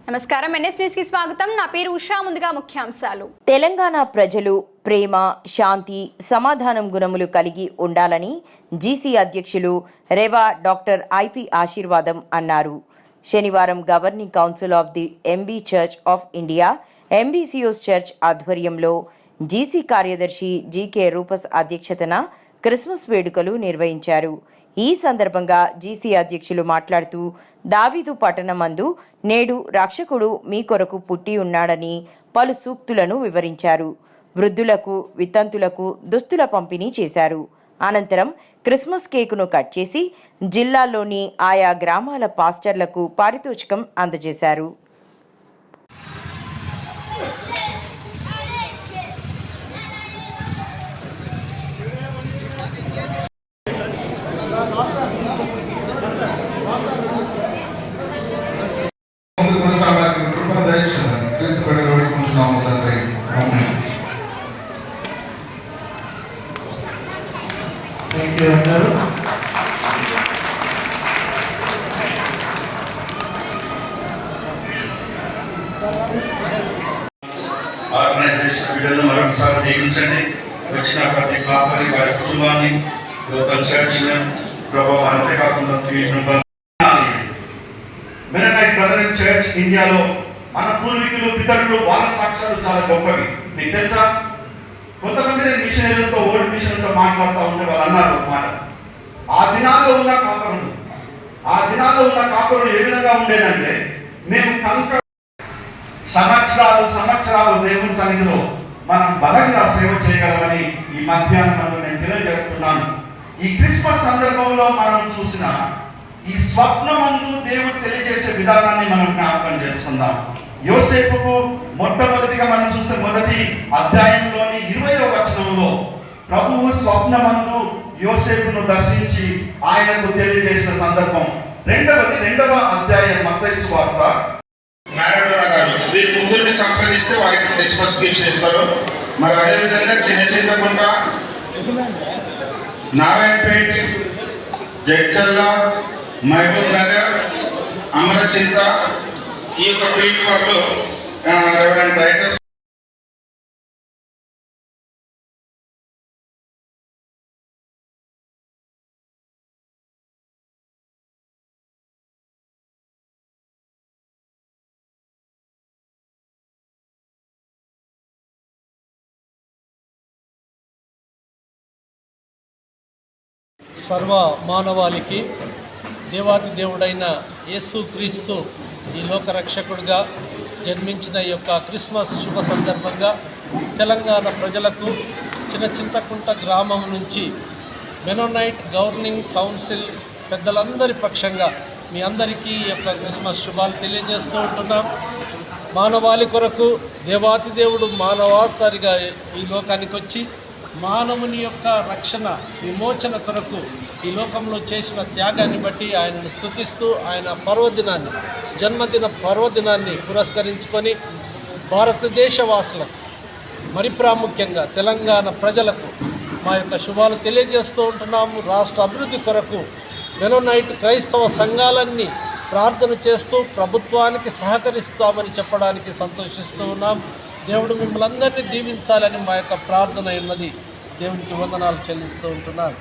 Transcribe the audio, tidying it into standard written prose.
నమస్కారం NS news కి స్వాగతం. నా పేరు ఉషా. ముందుగా ముఖ్యాంశాలు. తెలంగాణ ప్రజలు ప్రేమ, శాంతి, సమాధానం గుణములు కలిగి ఉండాలని జీసీ అధ్యక్షులు రెవా డాక్టర్ ఐపి ఆశీర్వాదం అన్నారు. శనివారం governing council of the MB church of India ఎంబీసీఓస్ చర్చ్ ఆధ్వర్యంలో జీసీ కార్యదర్శి జీకే రూపస్ అధ్యక్షతన క్రిస్మస్ వేడుకలు నిర్వహించారు. ఈ సందర్భంగా జీసీ అధ్యక్షులు మాట్లాడుతూ, దావీదు పట్టణమందు నేడు రక్షకుడు మీ కొరకు పుట్టి ఉన్నాడని పలు సూక్తులను వివరించారు. వృద్ధులకు, వితంతులకు దుస్తుల పంపిణీ చేశారు. అనంతరం క్రిస్మస్ కేకును కట్ చేసి జిల్లాలోని ఆయా గ్రామాల పాస్టర్లకు పారితోషికం అందజేశారు. ఆర్గనైజేషన్ బిడ్డలను మరొకసారి దీవించండి. వచ్చిన ప్రతి కాపరి వారి కుటుంబాన్ని లోకల్ చర్చ్ ప్రభావం అంతేకాకుండా మెననైట్ బ్రదరన్ చర్చ్ ఇండియాలో మన పూర్వీకులు, పితరులు, వాళ్ళ సాక్ష్యాలు చాలా గొప్పవి. మీకు తెలుసా? కొంతమంది నేను మిషనరీలతో, ఓల్డ్ మిషనరీలతో మాట్లాడుతూ ఉంటే వాళ్ళు అన్నారు ఒక మాట, ఆ దినాల్లో ఉన్న కాపరులు ఏ విధంగా ఉండేదంటే, మేము సంవత్సరాలు దేవుని సన్నిధిలో మనం బలంగా సేవ చేయగలమని ఈ మధ్యాహ్నం నేను తెలియజేస్తున్నాను. ఈ క్రిస్మస్ సందర్భంలో మనం చూసిన ఈ స్వప్నమందు దేవుడు తెలియజేసే విధానాన్ని మనం జ్ఞాపకం చేసుకుందాం. యోసేపుకు మొట్టమొదటిగా మనం చూస్తే మొదటి అధ్యాయంలోని 20వ వచనంలో ప్రభువు స్వప్నమందు యోసేపును దర్శించి ఆయనకు తెలియజేసిన సందర్భం. రెండవ అధ్యాయం మత్తయి సువార్త. మారాడోనా గారు వీరి ముగ్గురిని సంప్రదిస్తే వారికి క్రిస్మస్ గిఫ్ట్స్ ఇస్తారు. మరి అదేవిధంగా చిన్నచింతకుంట, నారాయణపేట్, జడ్చల్ల, మహబూబ్ నగర్, అమరచింత, ఈ యొక్క ఫీల్డ్ వాళ్ళు రెవరెండ్ రైటర్స్ సర్వ మానవాళికి దేవాతి దేవుడైన యేసు క్రీస్తు ఈ లోకరక్షకుడిగా జన్మించిన ఈ యొక్క క్రిస్మస్ శుభ సందర్భంగా తెలంగాణ ప్రజలకు చిన్నచింతకుంట గ్రామం నుంచి మెనోనైట్ గవర్నింగ్ కౌన్సిల్ పెద్దలందరి పక్షంగా మీ అందరికీ ఈ యొక్క క్రిస్మస్ శుభాలు తెలియజేస్తూ ఉంటున్నాం. మానవాళి కొరకు దేవాతి దేవుడు మానవాతరిగా ఈ లోకానికి వచ్చి మానవుని యొక్క రక్షణ, విమోచన కొరకు ఈ లోకంలో చేసిన త్యాగాన్ని బట్టి ఆయనను స్తుతిస్తూ ఆయన జన్మదిన పర్వదినాన్ని పురస్కరించుకొని భారతదేశ వాసులకు, మరి ప్రాముఖ్యంగా తెలంగాణ ప్రజలకు మా యొక్క శుభాలు తెలియజేస్తూ ఉంటున్నాము. రాష్ట్ర అభివృద్ధి కొరకు మెనోనైట్ క్రైస్తవ సంఘాలన్నీ ప్రార్థన చేస్తూ ప్రభుత్వానికి సహకరిస్తామని చెప్పడానికి సంతోషిస్తూ ఉన్నాం. దేవుడు మిమ్మల్ని అందరినీ దీవించాలని మా యొక్క ప్రార్థన ఉన్నది. దేవునికి వందనాలు చెల్లిస్తూ ఉంటున్నాను.